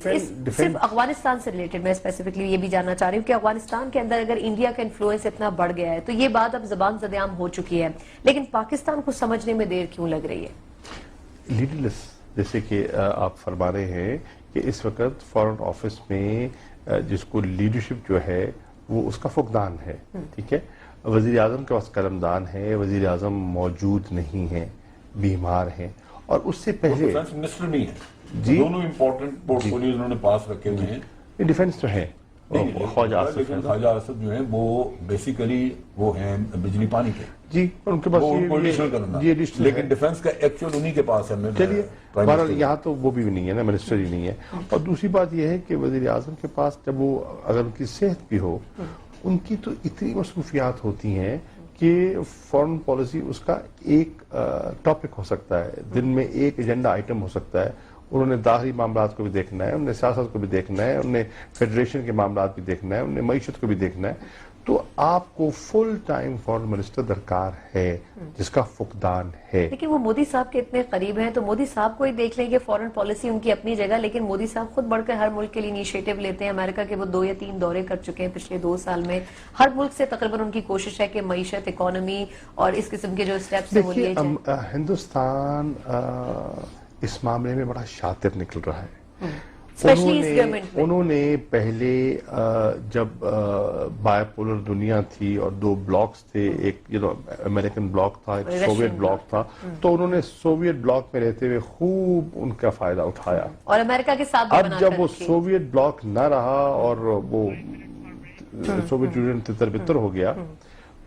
صرف افغانستان سے ریلیٹڈ میں اسپیسیفکلی یہ بھی جاننا چاہ رہی ہوں کہ افغانستان کے اندر اگر انڈیا کا انفلوئنس اتنا بڑھ گیا ہے تو یہ بات اب زبان زدیام ہو چکی ہے، لیکن پاکستان کو سمجھنے میں دیر کیوں لگ رہی ہے؟ لیڈرلیس، جیسے کہ آپ فرما رہے ہیں کہ اس وقت فارن آفس میں جس کو لیڈرشپ جو ہے وہ اس کا فقدان ہے، ٹھیک ہے۔ وزیر اعظم کے پاس قلمدان ہے، وزیر اعظم موجود نہیں ہیں، بیمار ہیں، اور اس سے پہلے ڈیفنس منسٹر نہیں ہے جی، دونوں امپورٹنٹ پورٹ فولیوز انہوں نے پاس رکھے ہوئے ہیں۔ ڈیفنس تو ہے خواجہ آصف، لیکن خواجہ آصف جو ہیں وہ بیسیکلی وہ ہیں بجلی پانی کے، جی ان کے پاس لیکن ڈیفنس کا ایکچوئل انہی کے پاس ہے۔ چلیے بہرحال یہاں تو وہ بھی نہیں ہے نا، منسٹر ہی نہیں ہے۔ اور دوسری بات یہ ہے کہ وزیر اعظم کے پاس جب وہ اگر ان کی صحت بھی ہو، ان کی تو اتنی مصروفیات ہوتی ہیں کہ فارن پالیسی اس کا ایک ٹاپک ہو سکتا ہے، دن میں ایک ایجنڈا آئٹم ہو سکتا ہے۔ انہوں نے داخلی معاملات کو بھی دیکھنا ہے، انہوں نے سیاست کو بھی دیکھنا ہے، انہوں نے فیڈریشن کے معاملات بھی دیکھنا ہے، انہوں نے معیشت کو بھی دیکھنا ہے۔ تو آپ کو فل ٹائم فارن منسٹر درکار ہے جس کا فقدان ہے۔ لیکن وہ مودی صاحب کے اتنے قریب ہیں تو مودی صاحب کو ہی دیکھ لیں گے، فارن پالیسی ان کی اپنی جگہ، لیکن مودی صاحب خود بڑھ کر ہر ملک کے لیے انیشیٹو لیتے ہیں۔ امریکہ کے وہ 2 یا 3 دورے کر چکے ہیں پچھلے 2 سال میں۔ ہر ملک سے تقریباً ان کی کوشش ہے کہ معیشت، اکانومی اور اس قسم کے جو اسٹیپس ہیں وہ لیے جائیں۔ ہندوستان اس معاملے میں بڑا شاطر نکل رہا ہے۔ انہوں نے پہلے جب بائی پولر دنیا تھی اور 2 بلاکس تھے، ایک امریکن بلاک تھا، ایک سوویت بلاک تھا، تو انہوں نے سوویت بلاک میں رہتے ہوئے خوب ان کا فائدہ اٹھایا، اور امریکہ کے ساتھ اب جب وہ سوویت بلاک نہ رہا اور وہ سوویت یونین تتر بتر ہو گیا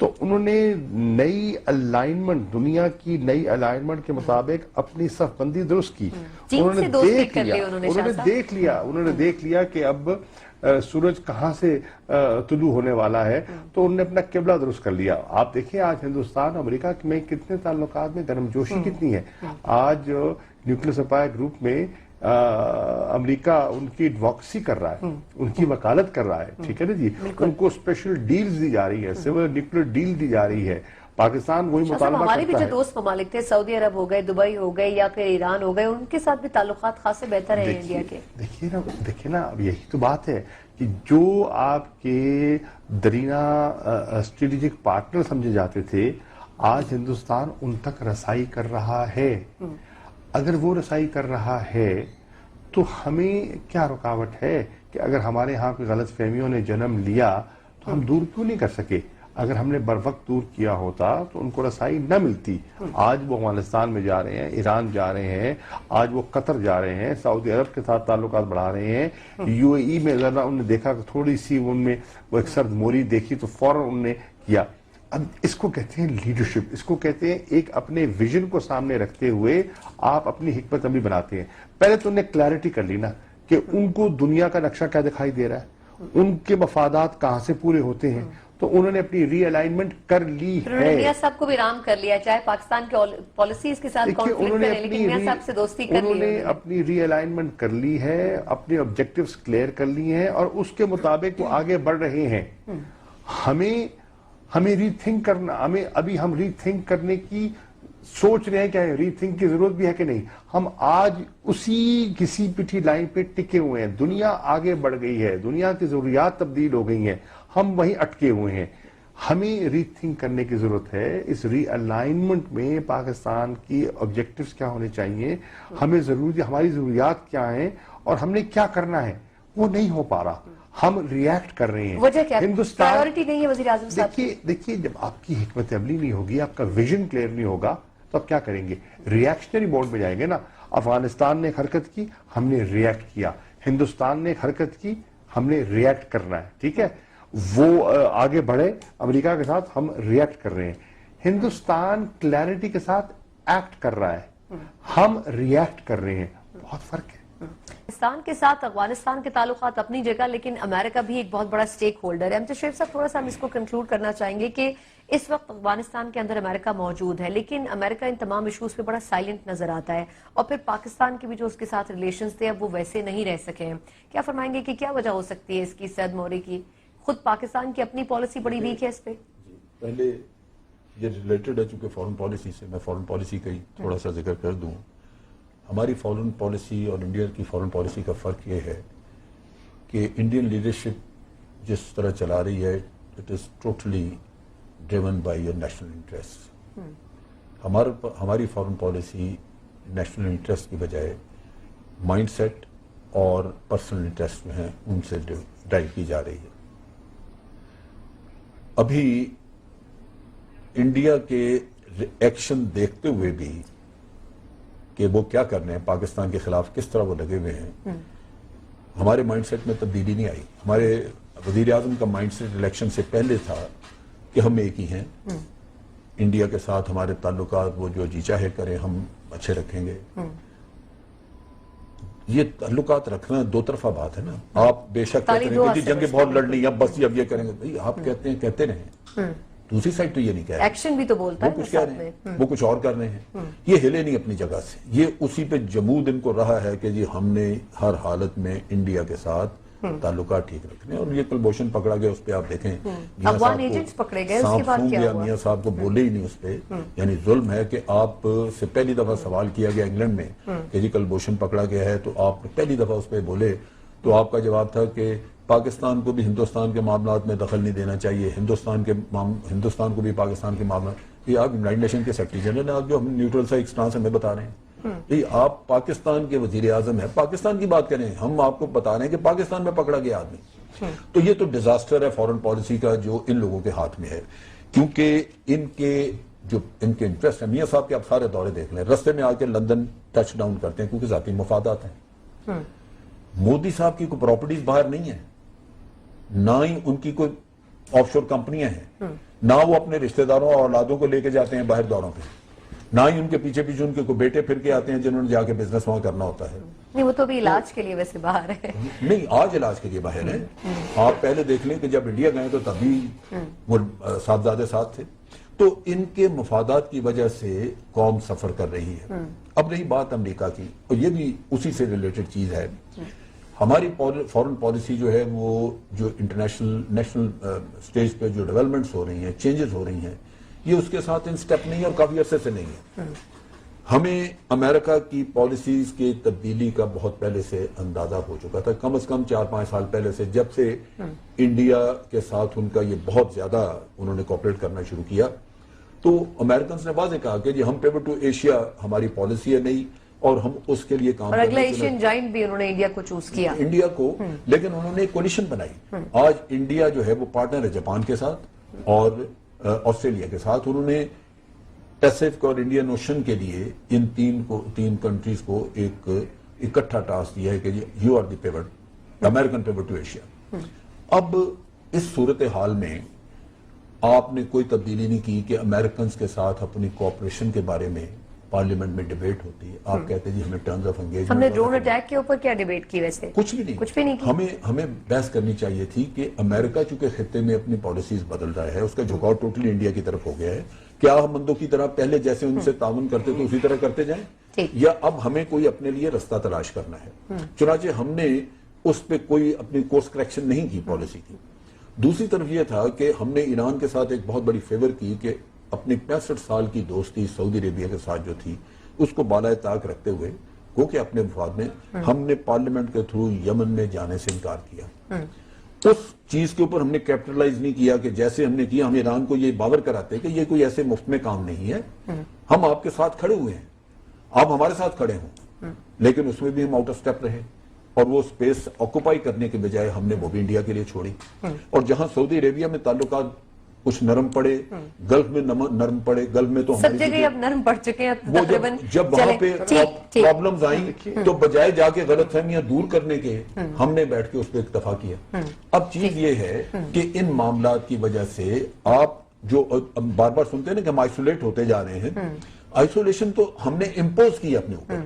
تو انہوں نے نئی الائنمنٹ، دنیا کی نئی الائنمنٹ کے مطابق اپنی صف بندی درست کی۔ انہوں نے دیکھ لیا کہ اب سورج کہاں سے طلوع ہونے والا ہے، تو انہوں نے اپنا قبلہ درست کر لیا۔ آپ دیکھیں آج ہندوستان امریکہ میں کتنے تعلقات میں گرم جوشی کتنی ہے۔ آج نیوکلیئر سپلائی گروپ میں امریکہ ان کی ایڈوکسی کر رہا ہے، ان کی وکالت کر رہا ہے، ٹھیک ہے نا جی۔ ان کو اسپیشل ڈیلز دی جا رہی ہے، سول نیوکلیئر ڈیل دی جا رہی ہے۔ پاکستان وہی مطالبہ کرتا ہے۔ ہمارے بھی جو دوست ممالک تھے، سعودی عرب ہو گئے، دبئی ہو گئے یا پھر ایران ہو گئے، ان کے ساتھ بھی تعلقات خاصے بہتر ہیں انڈیا کے۔ دیکھیے نا، اب یہی تو بات ہے کہ جو آپ کے درینہ اسٹریٹجک پارٹنر سمجھے جاتے تھے، آج ہندوستان ان تک رسائی کر رہا ہے۔ اگر وہ رسائی کر رہا ہے تو ہمیں کیا رکاوٹ ہے کہ اگر ہمارے ہاں کوئی غلط فہمیوں نے جنم لیا تو ہم دور کیوں نہیں کر سکے؟ اگر ہم نے بروقت دور کیا ہوتا تو ان کو رسائی نہ ملتی۔ آج وہ افغانستان میں جا رہے ہیں، ایران جا رہے ہیں، آج وہ قطر جا رہے ہیں، سعودی عرب کے ساتھ تعلقات بڑھا رہے ہیں۔ یو اے ای میں ذرا انہوں نے دیکھا کہ تھوڑی سی ان میں وہ ایک سرد موری دیکھی تو فوراً انہوں نے کیا۔ اب اس کو کہتے ہیں لیڈرشپ، اس کو کہتے ہیں ایک اپنے ویژن کو سامنے رکھتے ہوئے آپ اپنی حکمت عملی بناتے ہیں۔ پہلے تو انہیں کلیئرٹی کر لی نا کہ ان کو دنیا کا نقشہ کیا دکھائی دے رہا ہے، ان کے مفادات کہاں سے پورے ہوتے ہیں، تو انہوں نے اپنی ری الائنمنٹ کر لی ہے۔ میاں صاحب کو بھی رام کر لیا، چاہے پاکستان کی پالیسیز کے ساتھ کانفلکٹ ہے، لیکن میاں صاحب سے دوستی کر لی ہے۔ انہوں نے اپنی ری الائنمنٹ کر لی ہے، اپنے آبجیکٹیوز کلیئر کر لی ہیں اور اس کے مطابق وہ آگے بڑھ رہے ہیں۔ ہمیں ری تھنک کرنا، ابھی ہم ری تھنک کرنے کی سوچ رہے ہیں، کیا ری تھنک کی ضرورت بھی ہے کہ نہیں؟ ہم آج اسی کسی پٹھی لائن پہ ٹکے ہوئے ہیں۔ دنیا آگے بڑھ گئی ہے، دنیا کی ضروریات تبدیل ہو گئی ہیں، ہم وہیں اٹکے ہوئے ہیں۔ ہمیں ری تھنک کرنے کی ضرورت ہے۔ اس ری الائنمنٹ میں پاکستان کی آبجیکٹیوز کیا ہونے چاہیے، ہماری ضروریات کیا ہیں اور ہم نے کیا کرنا ہے، وہ نہیں ہو پا رہا۔ ہم ریئیکٹ کر رہے ہیں۔ وجہ کیا؟ پرائیورٹی نہیں ہے وزیر اعظم صاحب کی؟ دیکھیے جب آپ کی حکمت عملی نہیں ہوگی، آپ کا ویژن کلیئر نہیں ہوگا تو آپ کیا کریں گے؟ ریئیکشنری موڈ میں جائیں گے نا۔ افغانستان نے ایک حرکت کی، ہم نے ریئیکٹ کیا۔ ہندوستان نے ایک حرکت کی، ہم نے ریئیکٹ کرنا ہے، ٹھیک ہے۔ وہ آگے بڑھے امریکہ کے ساتھ، ہم ریئیکٹ کر رہے ہیں۔ ہندوستان کلیئرٹی کے ساتھ ایکٹ کر رہا ہے، ہم ریئیکٹ کر رہے ہیں، بہت فرق ہے۔ پاکستان کے ساتھ افغانستان کے تعلقات اپنی جگہ، لیکن امریکہ بھی ایک بہت بڑا سٹیک ہولڈر ہے۔ امجد شریف صاحب تھوڑا سا ہم اس کو کنکلوڈ کرنا چاہیں گے کہ اس وقت افغانستان کے اندر امریکہ موجود ہے، لیکن امریکہ ان تمام ایشوز پہ بڑا سائلنٹ نظر آتا ہے، اور پھر پاکستان کے بھی جو اس کے ساتھ ریلیشنز تھے اب وہ ویسے نہیں رہ سکے ہیں۔ کیا فرمائیں گے کہ کیا وجہ ہو سکتی ہے اس کی، سعد موری کی؟ خود پاکستان کی اپنی پالیسی بڑی ویک ہے اس پہ۔ پہلے یہ ریلیٹڈ ہے چونکہ فارن پالیسی سے، میں فارن پالیسی کا ہی تھوڑا سا ذکر کر دوں۔ ہماری فارن پالیسی اور انڈیا کی فارن پالیسی کا فرق یہ ہے کہ انڈین لیڈرشپ جس طرح چلا رہی ہے it is totally driven by your national interest. ہماری فارن پالیسی نیشنل انٹرسٹ کی بجائے مائنڈ سیٹ اور پرسنل انٹرسٹ جو ہیں ان سے ڈرائیو کی جا رہی ہے. ابھی انڈیا کے ایکشن دیکھتے ہوئے بھی کہ وہ کیا کر رہے ہیں پاکستان کے خلاف کس طرح وہ لگے ہوئے ہیں, ہمارے مائنڈ سیٹ میں تبدیلی نہیں آئی. ہمارے وزیر اعظم کا مائنڈ سیٹ الیکشن سے پہلے تھا کہ ہم ایک ہی ہیں, انڈیا کے ساتھ ہمارے تعلقات وہ جو جی چاہے کریں ہم اچھے رکھیں گے. یہ تعلقات رکھنا دو طرفہ بات ہے نا. آپ بے شک کہتے ہیں کہ جی جنگیں بہت لڑنی اب بس اب یہ کریں گے, بھائی آپ کہتے ہیں کہتے رہیں, دوسری سائڈ تو یہ نہیں کہہ رہے, ایکشن بھی تو بولتا ہے, وہ کچھ کہہ رہے ہیں وہ کچھ اور کر رہے ہیں. یہ ہلے نہیں اپنی جگہ سے, یہ اسی پہ جمود ان کو رہا ہے کہ جی ہم نے ہر حالت میں انڈیا کے ساتھ تعلقات ٹھیک رکھنے. اور یہ کلبھوشن پکڑا گیا, اس پہ آپ دیکھیں افغان ایجنٹس پکڑے گئے, اس کے بعد کیا ہوا؟ میاں صاحب کو بولے ہی نہیں اس پہ. یعنی ظلم ہے کہ آپ سے پہلی دفعہ سوال کیا گیا انگلینڈ میں کہ جی کلبھوشن پکڑا گیا ہے, تو آپ پہلی دفعہ اس پہ بولے تو آپ کا جواب تھا کہ پاکستان کو بھی ہندوستان کے معاملات میں دخل نہیں دینا چاہیے, ہندوستان کو بھی پاکستان کے معاملات. یہ آپ یونائٹڈ نیشن کے سیکرٹری جنرل, آپ جو ہم نیوٹرل سا ایک اسٹانس ہمیں بتا رہے ہیں, آپ پاکستان کے وزیر اعظم ہیں, پاکستان کی بات کریں, ہم آپ کو بتا رہے ہیں کہ پاکستان میں پکڑا گیا آدمی. تو یہ تو ڈیزاسٹر ہے فارن پالیسی کا جو ان لوگوں کے ہاتھ میں ہے, کیونکہ ان کے انٹرسٹ ہیں. میاں صاحب کے آپ سارے دورے دیکھ لیں, رستے میں آ کے لندن ٹچ ڈاؤن کرتے ہیں کیونکہ ذاتی مفادات ہیں. مودی صاحب کی کوئی پراپرٹیز باہر نہیں ہے, نہ ہی ان کی کوئی آف شور کمپنیاں ہیں, نہ وہ اپنے رشتہ داروں اور اولادوں کو لے کے جاتے ہیں باہر دوروں پہ, نہ ہی ان کے پیچھے پیچھے ان کے کوئی بیٹے پھر کے آتے ہیں جنہوں نے جا کے بزنس وہاں کرنا ہوتا ہے. نہیں, وہ تو بھی علاج کے لیے ویسے باہر ہے. نہیں, آج علاج کے لیے باہر ہے. آپ پہلے دیکھ لیں کہ جب انڈیا گئے تو تبھی وہ صاحبزادے ساتھ تھے. تو ان کے مفادات کی وجہ سے قوم سفر کر رہی ہے. اب رہی بات امریکہ کی, اور یہ بھی اسی سے ریلیٹڈ چیز ہے. ہماری فارن پالیسی جو ہے وہ جو نیشنل سٹیج پہ جو ڈیولپمنٹس ہو رہی ہیں, چینجز ہو رہی ہیں, یہ اس کے ساتھ ان سٹیپ نہیں ہے اور کافی عرصے سے نہیں ہے. ہمیں امریکہ کی پالیسیز کی تبدیلی کا بہت پہلے سے اندازہ ہو چکا تھا, کم از کم 4-5 سال پہلے سے, جب سے انڈیا کے ساتھ ان کا یہ بہت زیادہ انہوں نے کوپریٹ کرنا شروع کیا. تو امریکنز نے واضح کہا کہ جی ہم پیوٹ ٹو ایشیا ہماری پالیسی ہے نہیں, اور ہم اس کے لیے کام اور اگلا ایشین جائنٹ بھی انہوں نے انڈیا کو چوز کیا, انڈیا کو. لیکن انہوں نے ایک کولیشن بنائی. آج انڈیا جو ہے وہ پارٹنر ہے جاپان کے ساتھ اور آسٹریلیا کے ساتھ. انہوں نے پیسفک اور انڈین اوشن کے لیے ان تین کنٹریز کو ایک اکٹھا ٹاسک دیا ہے کہ you are the pivot, American pivot to Asia. اب اس صورتحال میں آپ نے کوئی تبدیلی نہیں کی کہ امریکنز کے ساتھ اپنی کوآپریشن کے بارے میں پارلیمنٹ میں ڈیبیٹ ہوتی ہے. آپ کہتے ہیں جی ہمیں ٹرمز آف انگیجمنٹ, ہم نے ڈرون اٹیک کے اوپر کیا ڈیبیٹ کی, ویسے کچھ بھی نہیں کی. ہمیں بحث کرنی چاہیے تھی کہ امریکہ چونکہ خطے میں اپنی پالیسیز بدل رہا ہے, اس کا جھکاؤ ٹوٹلی انڈیا کی طرف ہو گیا ہے. کیا ہم مندوں کی طرح پہلے جیسے ان سے تعاون کرتے تھے اسی طرح کرتے جائیں, یا اب ہمیں کوئی اپنے لیے رستہ تلاش کرنا ہے. چنانچہ ہم نے اس پہ کوئی اپنی کورس کریکشن نہیں کی پالیسی کی. دوسری طرف یہ تھا کہ ہم نے ایران کے ساتھ ایک بہت بڑی فیور کی کہ اپنی 65 سال کی دوستی سعودی عربیہ کے ساتھ جو تھی اس کو بالائے طاق رکھتے ہوئے کہ اپنے مفاد میں ہم نے پارلیمنٹ کے تھرو یمن میں جانے سے انکار کیا. اس چیز کے اوپر ہم نے کیپٹلائز نہیں کیا کہ جیسے ہم نے کیا, ہم ایران کو یہ باور کراتے کہ یہ کوئی ایسے مفت میں کام نہیں ہے, ہم آپ کے ساتھ کھڑے ہوئے ہیں, آپ ہمارے ساتھ کھڑے ہوں. لیکن اس میں بھی ہم آؤٹ آف سٹیپ رہے, اور وہ سپیس آکوپائی کرنے کے بجائے ہم نے وہ بھی انڈیا کے لیے چھوڑی. اور جہاں سعودی عربیہ میں تعلقات کچھ نرم پڑے, گلف میں نرم پڑے, گلف میں تو سب جگہ اب نرم پڑ چکے ہیں. وہ جب وہاں پہ پرابلمز آئیں تو بجائے جا کے غلط فہمیاں دور کرنے کے ہم نے بیٹھ کے اس پہ اکتفا کیا. اب چیز یہ ہے کہ ان معاملات کی وجہ سے آپ جو بار بار سنتے ہیں نا کہ ہم آئسولیٹ ہوتے جا رہے ہیں, آئسولیشن تو ہم نے امپوز کی اپنے اوپر,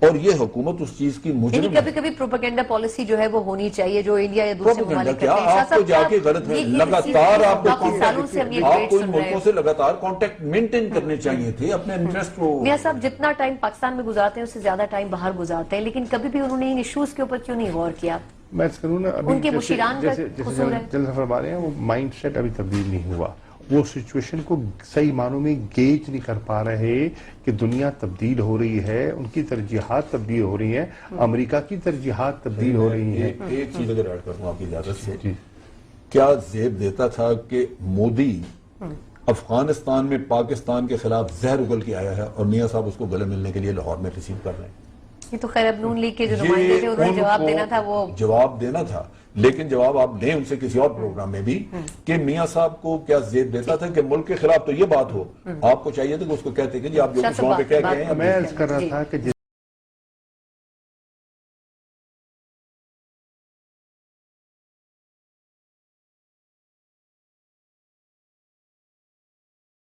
اور یہ حکومت اس چیز کی مجرم ہے. کبھی کبھی پروپیگنڈا پالیسی جو ہے وہ ہونی چاہیے جو انڈیا یا دوسرے ممالک کرتے ہیں. آپ کو جا کے غلط ہے, لگاتار آپ کو ان ملکوں سے لگاتار کانٹیکٹ مینٹین کرنے چاہیے تھے اپنے انٹرسٹ کو. میاں صاحب جتنا ٹائم پاکستان میں گزارتے ہیں اس سے زیادہ ٹائم باہر گزارتے ہیں, لیکن کبھی بھی انہوں نے ان ایشوز کے اوپر کیوں نہیں غور کیا؟ میں کروں نا, ان کے مشیران کا قصور ہے. جنرل فرما رہے ہیں وہ مائنڈ سیٹ ابھی تبدیل نہیں ہوا, وہ سچویشن کو صحیح معنوں میں گیج نہیں کر پا رہے کہ دنیا تبدیل ہو رہی ہے، ان کی ترجیحات تبدیل ہو رہی ہیں، امریکہ کی ترجیحات تبدیل ہو رہی ہیں۔ ایک چیز اگر ایڈ کروں آپ کی اجازت سے، جی کیا زیب دیتا تھا کہ مودی افغانستان میں پاکستان کے خلاف زہر اگل کے آیا ہے اور میاں صاحب اس کو گلے ملنے کے لیے لاہور میں ریسیو کر رہے ہیں؟ یہ تو خیر اب نون لیگ کے جو نمائندے تھے انہوں نے جواب دینا تھا، وہ جواب دینا تھا، لیکن جواب آپ دیں ان سے کسی اور پروگرام میں بھی کہ میاں صاحب کو کیا زیب دیتا تھا کہ ملک کے خلاف تو یہ بات ہو، آپ کو چاہیے تھا کہ اس کو کہتے کہ جی آپ جو کچھ وہاں پہ کہہ گئے ہیں۔ میں عرض کر رہا تھا کہ